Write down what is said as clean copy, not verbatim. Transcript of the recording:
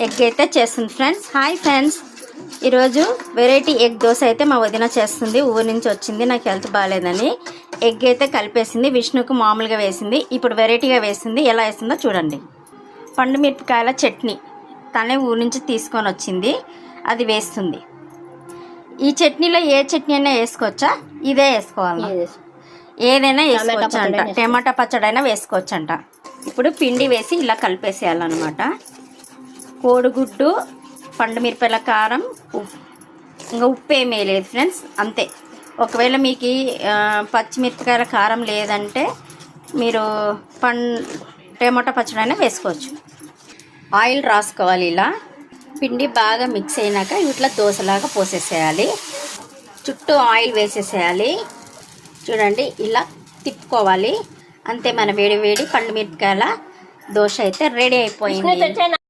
Egg అయితే చేస్తుంది friends. Hi friends, ఈరోజు వెరైటీ ఎగ్ దోశ అయితే మా వదిన చేస్తుంది. ఊరి నుంచి వచ్చింది, నాకు హెల్త్ బాగాలేదని ఎగ్ అయితే కలిపేసింది. విష్ణుకు మామూలుగా వేసింది, ఇప్పుడు వెరైటీగా వేసింది. ఎలా వేసిందో చూడండి. పండు మిరపకాయల చట్నీ తనే ఊరి నుంచి తీసుకొని వచ్చింది, అది వేస్తుంది. ఈ చట్నీలో ఏ చట్నీ అయినా వేసుకోవచ్చా? ఇదే వేసుకోవాలి, ఏదైనా వేసుకోవచ్చు అంట. టమాటా పచ్చడి అయినా వేసుకోవచ్చు అంట. ఇప్పుడు పిండి వేసి ఇలా కలిపేసేయాలన్నమాట. కోడిగుడ్డు, పండు మిరపకాయల కారం, ఇంకా ఉప్పు ఏమీ వేయలేదు ఫ్రెండ్స్, అంతే. ఒకవేళ మీకు పచ్చిమిరపకాయల కారం లేదంటే మీరు టమాటా పచ్చడి అయినా వేసుకోవచ్చు. ఆయిల్ రాసుకోవాలి. ఇలా పిండి బాగా మిక్స్ అయినాక ఇట్లా దోశలాగా పోసేసేయాలి. చుట్టూ ఆయిల్ వేసేసేయాలి. చూడండి, ఇలా తిప్పుకోవాలి. అంతే, మన వేడి వేడి పండు మిరపకాయల దోశ అయితే రెడీ అయిపోయింది.